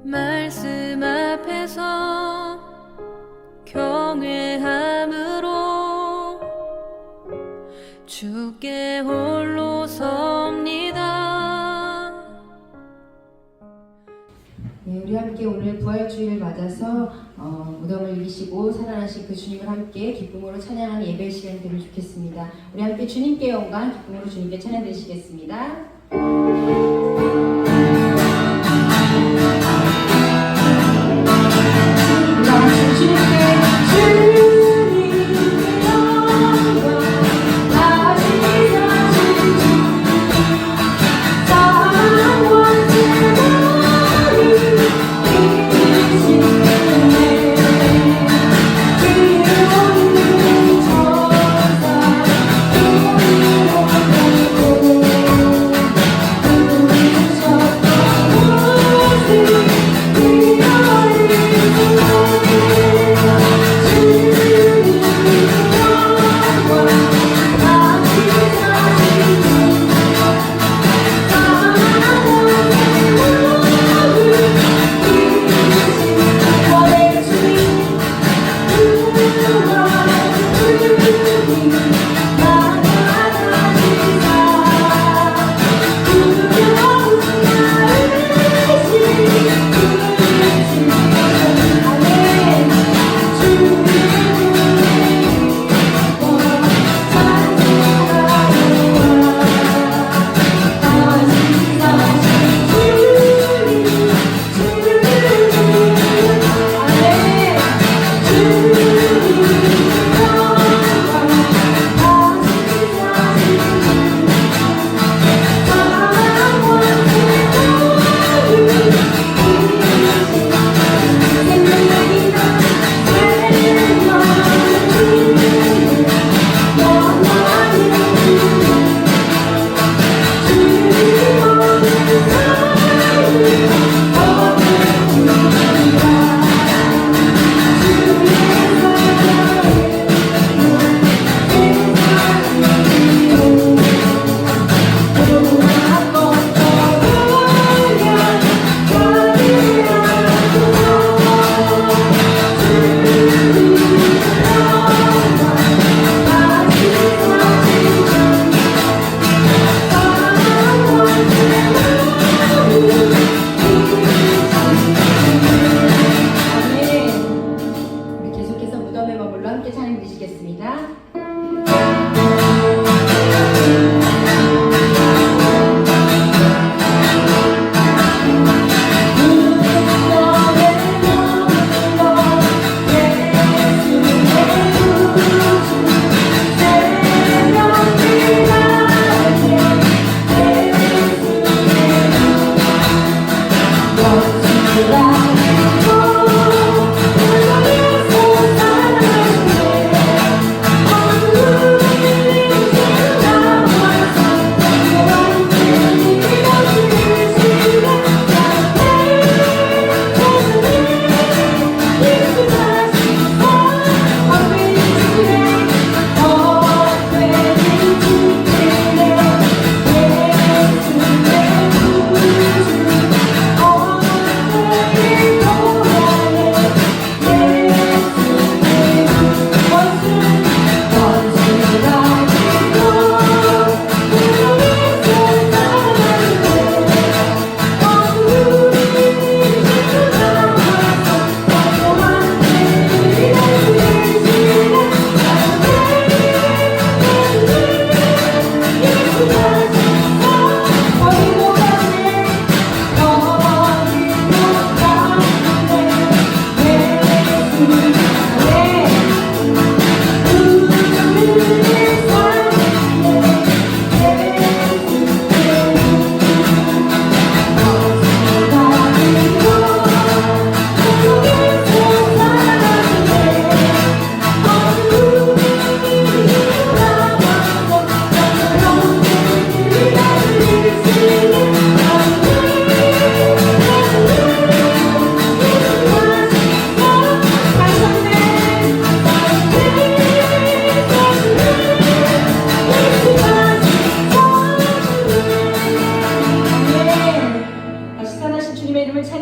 말씀 앞에서 경외함으로 주께 홀로 섭니다. 네, 우리 함께 오늘 부활주의를 맞아서 무덤을 이기시고 살아나신 그 주님을 함께 기쁨으로 찬양하는 예배 시간 되면 좋겠습니다. 우리 함께 주님께 영광, 기쁨으로 주님께 찬양 드리시겠습니다.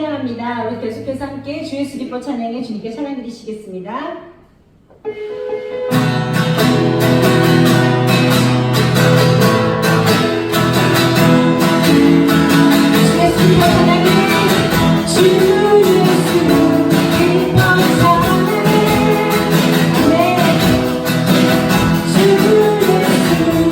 찬양합니다. 우리 계속해서 함께 주 예수 기뻐 찬양해 주님께 찬양 드리시겠습니다. 주 예수 기뻐 찬양해 주 예수 기뻐 찬양해 아멘. 주 예수 기뻐 찬양해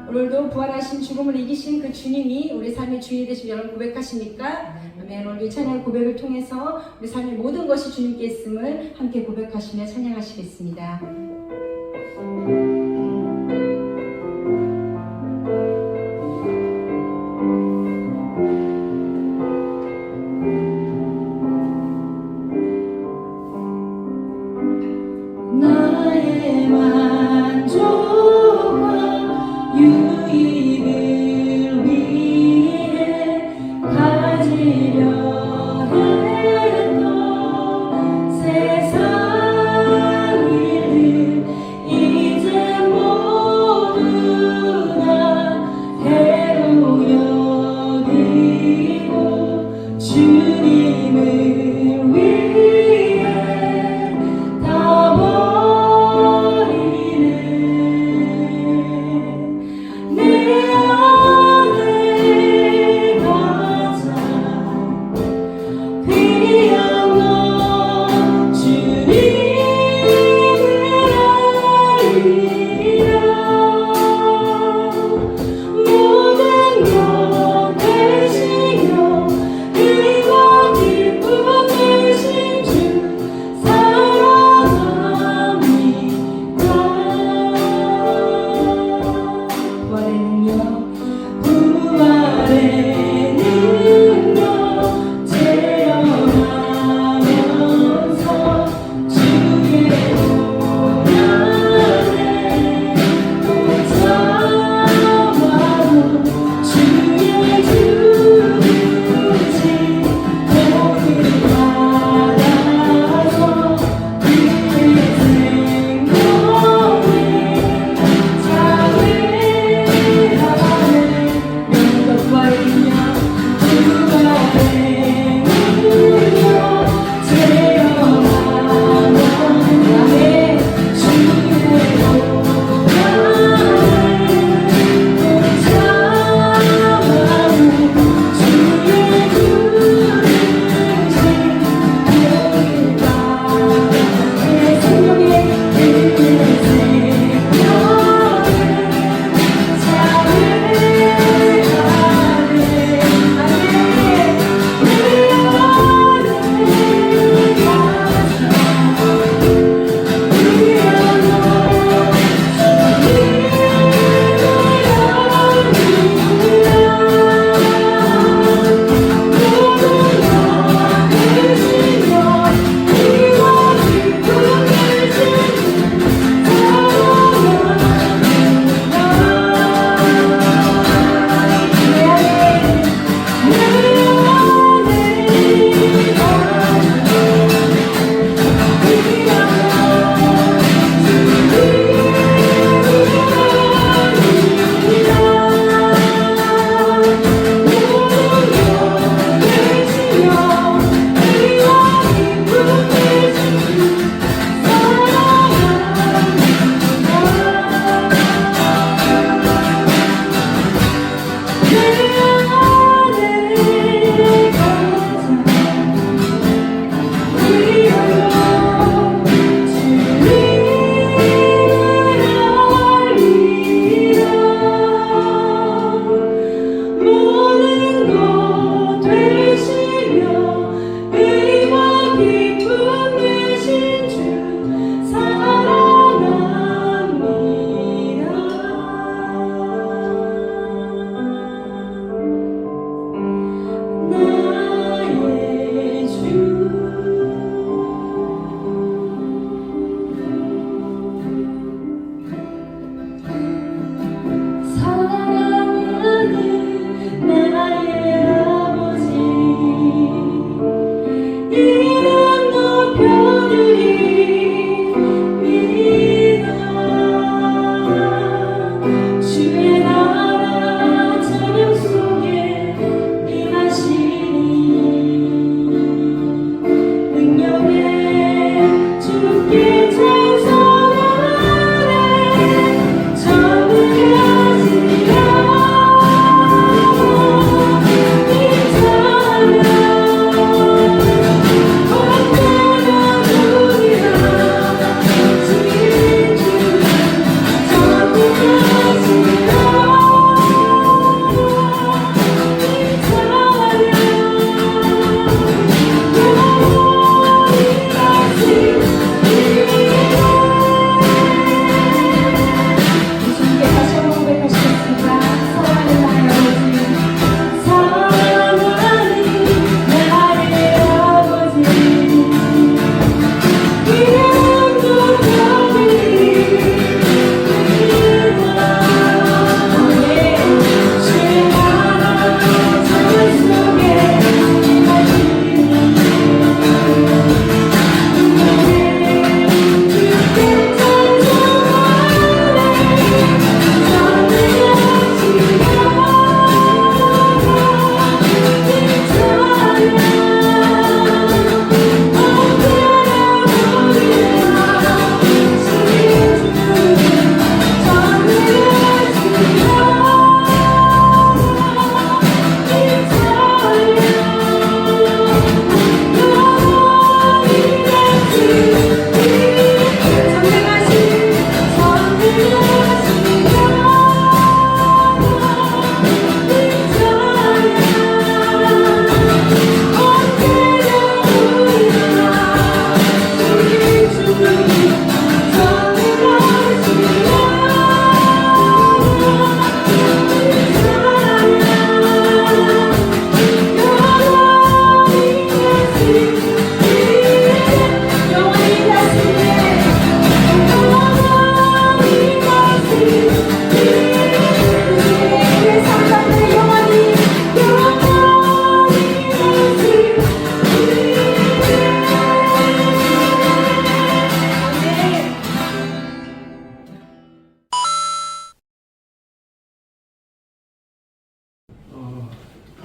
오늘도 부활하신 죽음을 이기신 그 주님이 우리 삶의 주인이 되신 여러분 고백하십니까? 아멘. 오늘 이 찬양 고백을 통해서 우리 삶의 모든 것이 주님께 있음을 함께 고백하시며 찬양하시겠습니다. 나의 만족과 유익을 위해 가지려 했던 세상 일들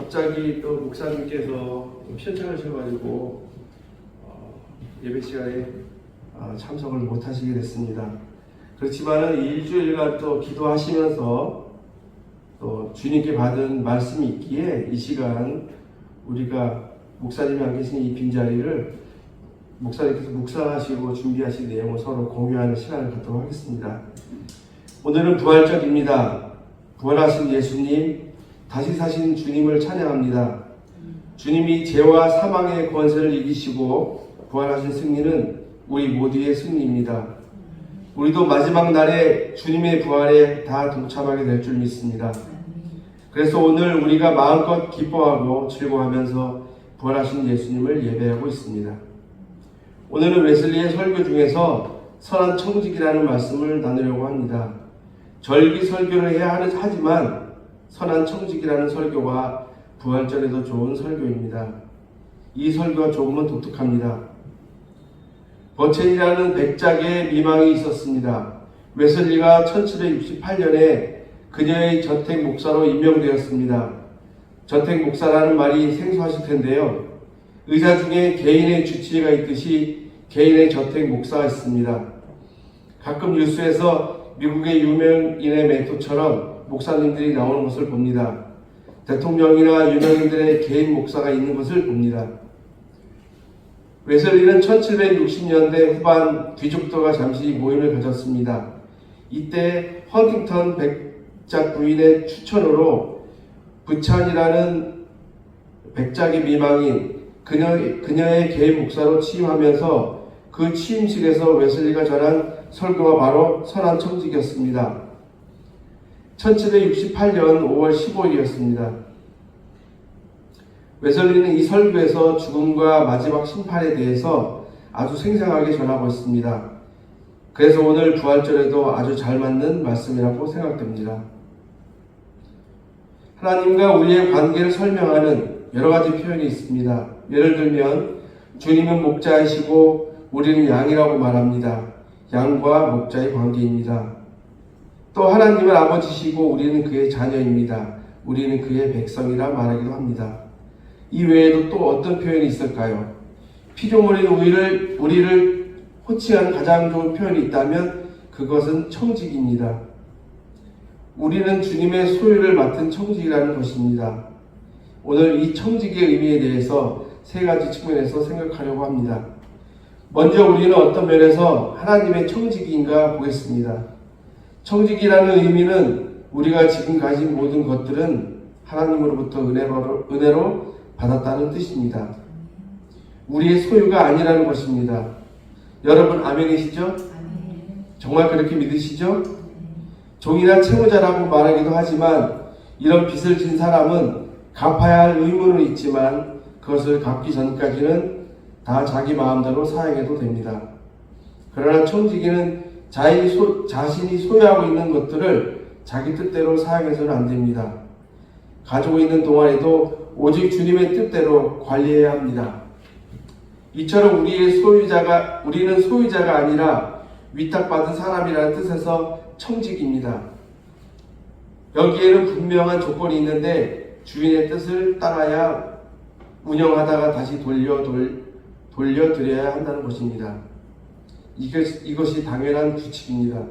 갑자기 또 목사님께서 편찮으셔가지고 예배 시간에 참석을 못 하시게 됐습니다. 그렇지만은 일주일간 또 기도하시면서 또 주님께 받은 말씀이 있기에 이 시간 우리가 목사님이 안 계신 이 빈자리를 목사님께서 묵상하시고 준비하신 내용을 서로 공유하는 시간을 갖도록 하겠습니다. 오늘은 부활절입니다. 부활하신 예수님, 다시 사신 주님을 찬양합니다. 주님이 죄와 사망의 권세를 이기시고 부활하신 승리는 우리 모두의 승리입니다. 우리도 마지막 날에 주님의 부활에 다 동참하게 될 줄 믿습니다. 그래서 오늘 우리가 마음껏 기뻐하고 즐거워하면서 부활하신 예수님을 예배하고 있습니다. 오늘은 웨슬리의 설교 중에서 선한 청직이라는 말씀을 나누려고 합니다. 절기 설교를 해야 하지만 선한 청직이라는 설교가 부활절에도 좋은 설교입니다. 이 설교가 조금은 독특합니다. 버첸이라는 백작의 미망이 있었습니다. 웨슬리가 1768년에 그녀의 저택 목사로 임명되었습니다. 저택 목사라는 말이 생소하실 텐데요. 의사 중에 개인의 주치의가 있듯이 개인의 저택 목사가 있습니다. 가끔 뉴스에서 미국의 유명인의 멘토처럼 목사님들이 나오는 것을 봅니다. 대통령이나 유명인들의 개인 목사가 있는 것을 봅니다. 웨슬리는 1760년대 후반 귀족들과 잠시 모임을 가졌습니다. 이때 헌팅턴 백작 부인의 추천으로 부찬이라는 백작의 미망인 그녀의 개인 목사로 취임하면서 그 취임식에서 웨슬리가 전한 설교가 바로 선한 청직이었습니다. 1768년 5월 15일이었습니다. 웨슬리는 이 설교에서 죽음과 마지막 심판에 대해서 아주 생생하게 전하고 있습니다. 그래서 오늘 부활절에도 아주 잘 맞는 말씀이라고 생각됩니다. 하나님과 우리의 관계를 설명하는 여러 가지 표현이 있습니다. 예를 들면 주님은 목자이시고 우리는 양이라고 말합니다. 양과 목자의 관계입니다. 또 하나님은 아버지시고 우리는 그의 자녀입니다. 우리는 그의 백성이라 말하기도 합니다. 이 외에도 또 어떤 표현이 있을까요? 피조물인 우리를 호칭하는 가장 좋은 표현이 있다면 그것은 청직입니다. 우리는 주님의 소유를 맡은 청직이라는 것입니다. 오늘 이 청직의 의미에 대해서 세 가지 측면에서 생각하려고 합니다. 먼저 우리는 어떤 면에서 하나님의 청직인가 보겠습니다. 청직이라는 의미는 우리가 지금 가진 모든 것들은 하나님으로부터 은혜로 받았다는 뜻입니다. 우리의 소유가 아니라는 것입니다. 여러분 아멘이시죠? 정말 그렇게 믿으시죠? 종이나 채무자라고 말하기도 하지만 이런 빚을 진 사람은 갚아야 할 의무는 있지만 그것을 갚기 전까지는 다 자기 마음대로 사용해도 됩니다. 그러나 청지기는 자신이 소유하고 있는 것들을 자기 뜻대로 사용해서는 안 됩니다. 가지고 있는 동안에도 오직 주님의 뜻대로 관리해야 합니다. 이처럼 우리는 소유자가 아니라 위탁받은 사람이라는 뜻에서 청직입니다. 여기에는 분명한 조건이 있는데 주인의 뜻을 따라야 운영하다가 다시 돌려드려야 한다는 것입니다. 이것이 당연한 규칙입니다.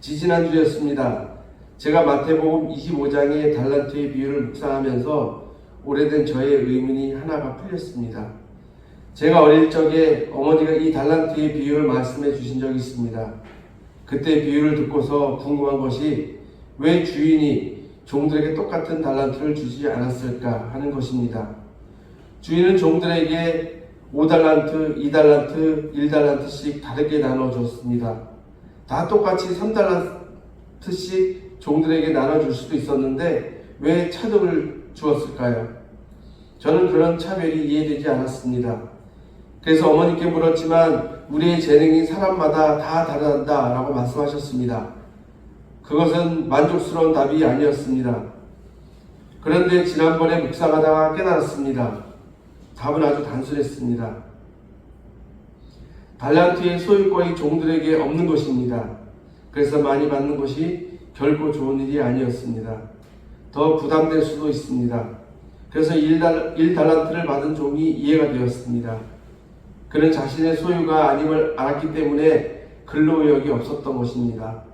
지지난주였습니다. 제가 마태복음 25장의 달란트의 비유를 묵상하면서 오래된 저의 의문이 하나가 풀렸습니다. 제가 어릴 적에 어머니가 이 달란트의 비유를 말씀해 주신 적이 있습니다. 그때 비유를 듣고서 궁금한 것이 왜 주인이 종들에게 똑같은 달란트를 주지 않았을까 하는 것입니다. 주인은 종들에게 5달란트, 2달란트, 1달란트씩 다르게 나눠줬습니다. 다 똑같이 3달란트씩 종들에게 나눠줄 수도 있었는데 왜 차등을 주었을까요? 저는 그런 차별이 이해되지 않았습니다. 그래서 어머니께 물었지만 우리의 재능이 사람마다 다 다르다 라고 말씀하셨습니다. 그것은 만족스러운 답이 아니었습니다. 그런데 지난번에 묵상하다가 깨달았습니다. 답은 아주 단순했습니다. 달란트의 소유권이 종들에게 없는 것입니다. 그래서 많이 받는 것이 결코 좋은 일이 아니었습니다. 더 부담될 수도 있습니다. 그래서 1달란트를 받은 종이 이해가 되었습니다. 그는 자신의 소유가 아님을 알았기 때문에 근로의욕이 없었던 것입니다.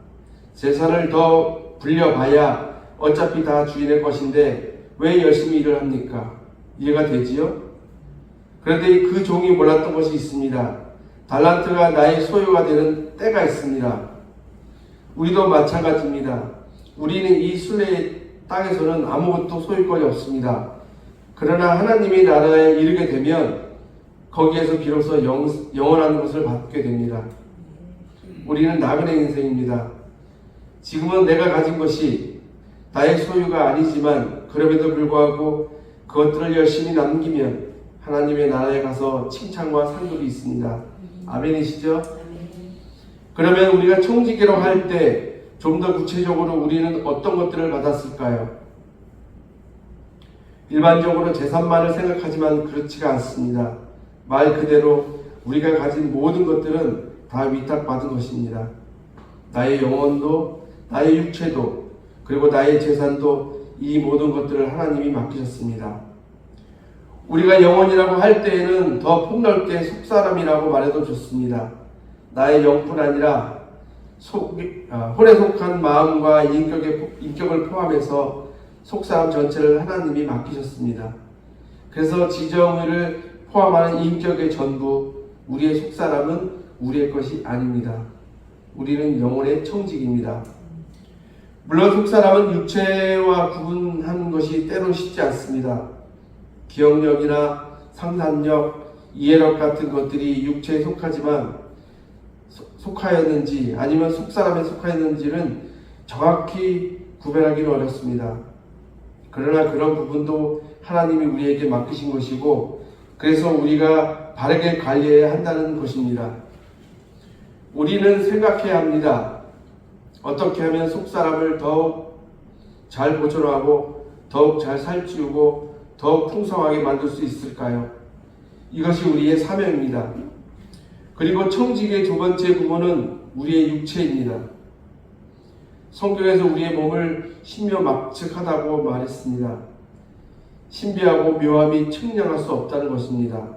재산을 더 불려봐야 어차피 다 주인의 것인데 왜 열심히 일을 합니까? 이해가 되지요? 그런데 그 종이 몰랐던 것이 있습니다. 달란트가 나의 소유가 되는 때가 있습니다. 우리도 마찬가지입니다. 우리는 이 순례의 땅에서는 아무것도 소유권이 없습니다. 그러나 하나님의 나라에 이르게 되면 거기에서 비로소 영원한 것을 받게 됩니다. 우리는 나그네 인생입니다. 지금은 내가 가진 것이 나의 소유가 아니지만 그럼에도 불구하고 그것들을 열심히 남기면 하나님의 나라에 가서 칭찬과 상급이 있습니다. 아멘이시죠? 그러면 우리가 청지기로 할 때 좀 더 구체적으로 우리는 어떤 것들을 받았을까요? 일반적으로 재산만을 생각하지만 그렇지가 않습니다. 말 그대로 우리가 가진 모든 것들은 다 위탁받은 것입니다. 나의 영혼도, 나의 육체도, 그리고 나의 재산도 이 모든 것들을 하나님이 맡기셨습니다. 우리가 영혼이라고 할 때에는 더 폭넓게 속사람이라고 말해도 좋습니다. 나의 영뿐 아니라 홀에 속한 마음과 인격을 포함해서 속사람 전체를 하나님이 맡기셨습니다. 그래서 지정의를 포함하는 인격의 전부, 우리의 속사람은 우리의 것이 아닙니다. 우리는 영혼의 청직입니다. 물론 속사람은 육체와 구분하는 것이 때론 쉽지 않습니다. 기억력이나 상상력, 이해력 같은 것들이 육체에 속하였는지 아니면 속사람에 속하였는지는 정확히 구별하기는 어렵습니다. 그러나 그런 부분도 하나님이 우리에게 맡기신 것이고 그래서 우리가 바르게 관리해야 한다는 것입니다. 우리는 생각해야 합니다. 어떻게 하면 속사람을 더욱 잘 보존하고 더욱 잘 살찌우고 더욱 풍성하게 만들 수 있을까요? 이것이 우리의 사명입니다. 그리고 청직의 두 번째 부분은 우리의 육체입니다. 성경에서 우리의 몸을 신묘막측하다고 말했습니다. 신비하고 묘함이 측량할 수 없다는 것입니다.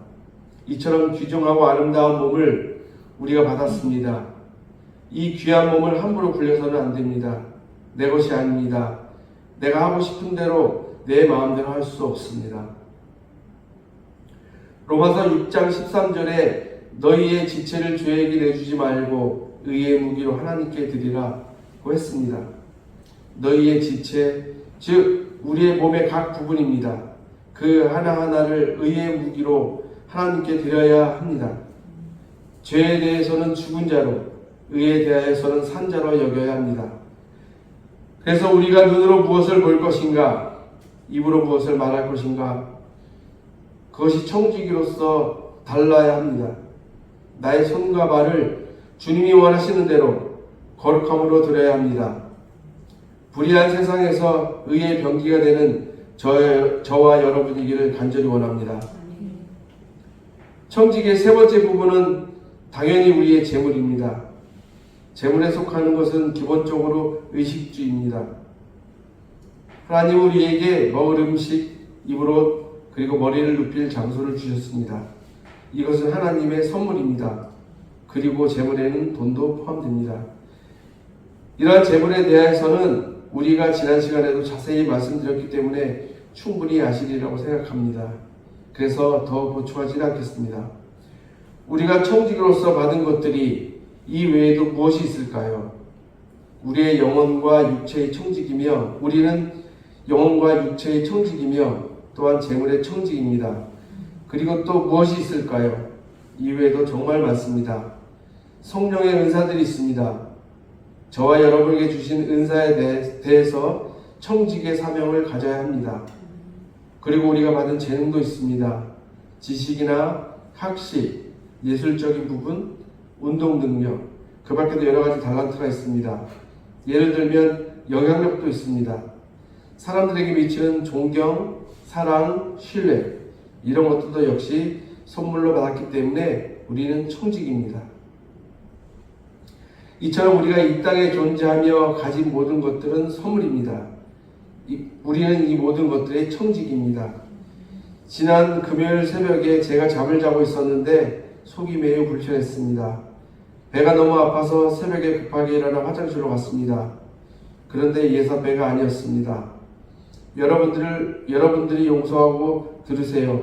이처럼 귀중하고 아름다운 몸을 우리가 받았습니다. 이 귀한 몸을 함부로 굴려서는 안 됩니다. 내 것이 아닙니다. 내가 하고 싶은 대로 내 마음대로 할 수 없습니다. 로마서 6장 13절에 너희의 지체를 죄에게 내주지 말고 의의 무기로 하나님께 드리라고 했습니다. 너희의 지체, 즉 우리의 몸의 각 부분입니다. 그 하나하나를 의의 무기로 하나님께 드려야 합니다. 죄에 대해서는 죽은 자로, 의에 대하여서는 산 자로 여겨야 합니다. 그래서 우리가 눈으로 무엇을 볼 것인가, 입으로 무엇을 말할 것인가, 그것이 청지기로서 달라야 합니다. 나의 손과 발을 주님이 원하시는 대로 거룩함으로 드려야 합니다. 불의한 세상에서 의의 병기가 되는 저와 여러분이기를 간절히 원합니다. 청지기의 세 번째 부분은 당연히 우리의 재물입니다. 재물에 속하는 것은 기본적으로 의식주입니다. 하나님 우리에게 먹을 음식, 입을 옷, 그리고 머리를 눕힐 장소를 주셨습니다. 이것은 하나님의 선물입니다. 그리고 재물에는 돈도 포함됩니다. 이러한 재물에 대해서는 우리가 지난 시간에도 자세히 말씀드렸기 때문에 충분히 아시리라고 생각합니다. 그래서 더 보충하지는 않겠습니다. 우리가 청지기로서 받은 것들이 이 외에도 무엇이 있을까요? 우리의 영혼과 육체의 청지기며 우리는 영혼과 육체의 청지기며 또한 재물의 청지기입니다. 그리고 또 무엇이 있을까요? 이외에도 정말 많습니다. 성령의 은사들이 있습니다. 저와 여러분에게 주신 은사에 대해서 청지기의 사명을 가져야 합니다. 그리고 우리가 받은 재능도 있습니다. 지식이나 학식, 예술적인 부분, 운동 능력, 그 밖에도 여러 가지 달란트가 있습니다. 예를 들면 영향력도 있습니다. 사람들에게 미치는 존경, 사랑, 신뢰, 이런 것들도 역시 선물로 받았기 때문에 우리는 청직입니다. 이처럼 우리가 이 땅에 존재하며 가진 모든 것들은 선물입니다. 우리는 이 모든 것들의 청직입니다. 지난 금요일 새벽에 제가 잠을 자고 있었는데 속이 매우 불편했습니다. 배가 너무 아파서 새벽에 급하게 일어나 화장실로 갔습니다. 그런데 예사배가 아니었습니다. 여러분들이 용서하고 들으세요.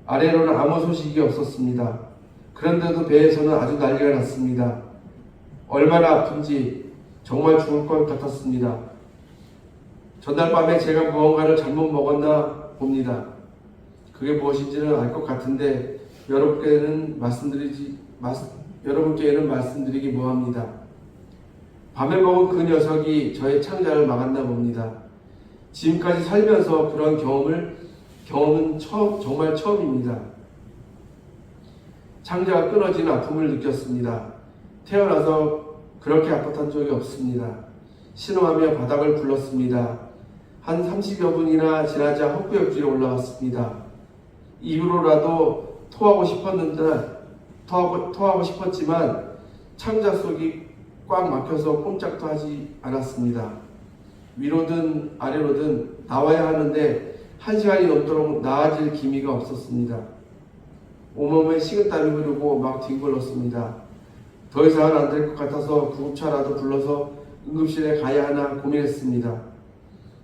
아래로는 아무 소식이 없었습니다. 그런데도 배에서는 아주 난리가 났습니다. 얼마나 아픈지 정말 죽을 것 같았습니다. 전날 밤에 제가 무언가를 잘못 먹었나 봅니다. 그게 무엇인지는 알 것 같은데 여러분께는 말씀드리기 뭐합니다. 밤에 먹은 그 녀석이 저의 창자를 막았나 봅니다. 지금까지 살면서 그런 경험은 정말 처음입니다. 창자가 끊어지는 아픔을 느꼈습니다. 태어나서 그렇게 아팠던 적이 없습니다. 신음하며 바닥을 굴렀습니다. 한 30여 분이나 지나자 헛구역질에 올라왔습니다. 입으로라도 토하고 싶었지만 창자 속이 꽉 막혀서 꼼짝도 하지 않았습니다. 위로든 아래로든 나와야 하는데 1시간이 넘도록 나아질 기미가 없었습니다. 온몸에 식은땀이 흐르고 막 뒹굴렀습니다. 더 이상은 안 될 것 같아서 구급차라도 불러서 응급실에 가야 하나 고민했습니다.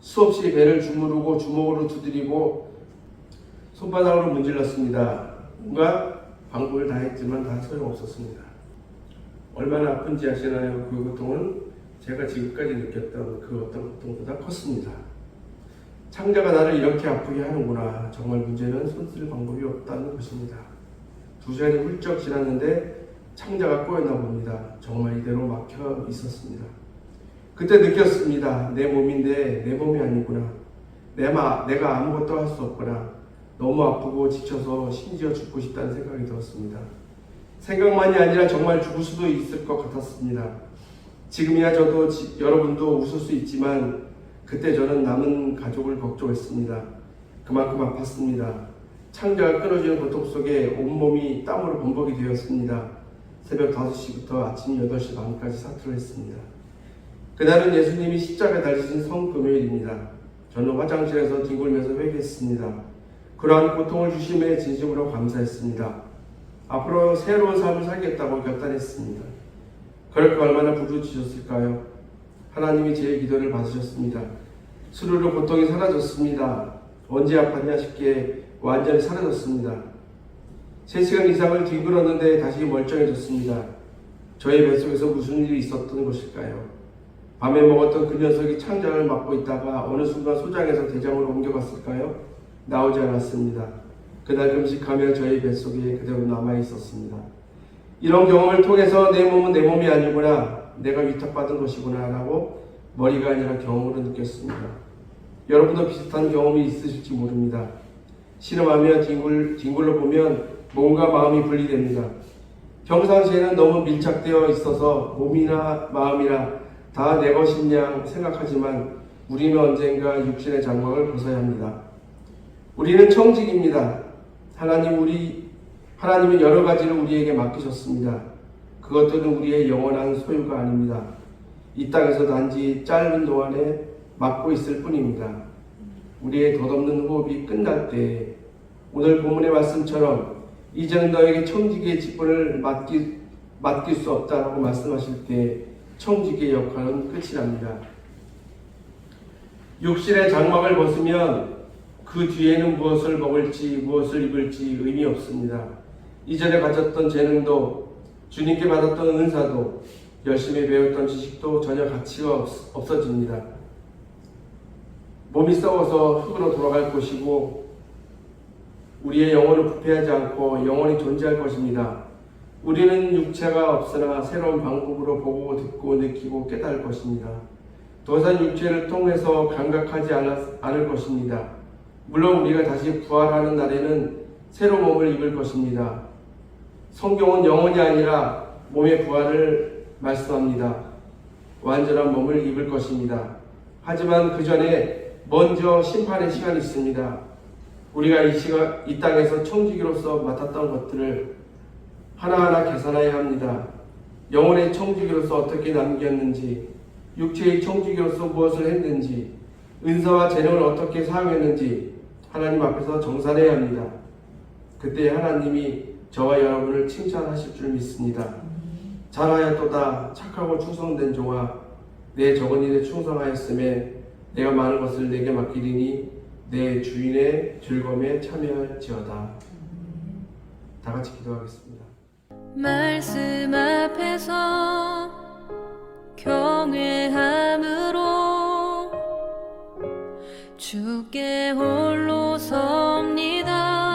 수없이 배를 주무르고 주먹으로 두드리고 손바닥으로 문질렀습니다. 뭔가 방법을 다 했지만 다 소용없었습니다. 얼마나 아픈지 아시나요? 그 고통은 제가 지금까지 느꼈던 그 어떤 고통보다 컸습니다. 창자가 나를 이렇게 아프게 하는구나. 정말 문제는 손쓸 방법이 없다는 것입니다. 2시간이 훌쩍 지났는데 창자가 꼬였나 봅니다. 정말 이대로 막혀 있었습니다. 그때 느꼈습니다. 내 몸인데 내 몸이 아니구나. 내가 아무것도 할 수 없구나. 너무 아프고 지쳐서 심지어 죽고 싶다는 생각이 들었습니다. 생각만이 아니라 정말 죽을 수도 있을 것 같았습니다. 지금이야 저도 여러분도 웃을 수 있지만 그때 저는 남은 가족을 걱정했습니다. 그만큼 아팠습니다. 창자가 끊어지는 고통 속에 온몸이 땀으로 범벅이 되었습니다. 새벽 5시부터 아침 8시 반까지 사투를 했습니다. 그날은 예수님이 십자가에 달리신 성금요일입니다. 저는 화장실에서 뒹굴면서 회개했습니다. 그러한 고통을 주심에 진심으로 감사했습니다. 앞으로 새로운 삶을 살겠다고 결단했습니다. 그렇게 얼마나 부르짖었을까요? 하나님이 제 기도를 받으셨습니다. 스르르 고통이 사라졌습니다. 언제 아팠냐 싶게 완전히 사라졌습니다. 3시간 이상을 뒹굴었는데 다시 멀쩡해졌습니다. 저의 뱃속에서 무슨 일이 있었던 것일까요? 밤에 먹었던 그 녀석이 창자를 막고 있다가 어느 순간 소장에서 대장으로 옮겨갔을까요? 나오지 않았습니다. 그날 금식하며 저의 뱃속에 그대로 남아있었습니다. 이런 경험을 통해서 내 몸은 내 몸이 아니구나, 내가 위탁받은 것이구나 라고 머리가 아니라 경험으로 느꼈습니다. 여러분도 비슷한 경험이 있으실지 모릅니다. 신음하며 뒹굴러 보면 몸과 마음이 분리됩니다. 평상시에는 너무 밀착되어 있어서 몸이나 마음이나 다 내 것이냐 생각하지만 우리는 언젠가 육신의 장막을 벗어야 합니다. 우리는 청직입니다. 하나님은 여러 가지를 우리에게 맡기셨습니다. 그것들은 우리의 영원한 소유가 아닙니다. 이 땅에서 단지 짧은 동안에 맡고 있을 뿐입니다. 우리의 덧없는 호흡이 끝날 때 오늘 본문의 말씀처럼 이제는 너에게 청지기의 직분을 맡길 수 없다라고 말씀하실 때 청지기의 역할은 끝이 납니다. 육신의 장막을 벗으면 그 뒤에는 무엇을 먹을지 무엇을 입을지 의미 없습니다. 이전에 가졌던 재능도 주님께 받았던 은사도 열심히 배웠던 지식도 전혀 가치가 없어집니다. 몸이 썩어서 흙으로 돌아갈 것이고 우리의 영혼은 부패하지 않고 영원히 존재할 것입니다. 우리는 육체가 없으나 새로운 방법으로 보고 듣고 느끼고 깨달을 것입니다. 더 이상 육체를 통해서 감각하지 않을 것입니다. 물론 우리가 다시 부활하는 날에는 새로운 몸을 입을 것입니다. 성경은 영혼이 아니라 몸의 부활을 말씀합니다. 완전한 몸을 입을 것입니다. 하지만 그 전에 먼저 심판의 시간이 있습니다. 우리가 이 땅에서 청지기로서 맡았던 것들을 하나하나 계산해야 합니다. 영혼의 청지기로서 어떻게 남겼는지, 육체의 청지기로서 무엇을 했는지, 은사와 재능을 어떻게 사용했는지 하나님 앞에서 정산해야 합니다. 그때 하나님이 저와 여러분을 칭찬하실 줄 믿습니다. 잘하였도다 착하고 충성된 종아, 내 적은 일에 충성하였음에 내가 많은 것을 내게 맡기리니 내 주인의 즐거움에 참여할지어다. 다 같이 기도하겠습니다. 말씀 앞에서 경외함으로 주께 홀로 섭니다.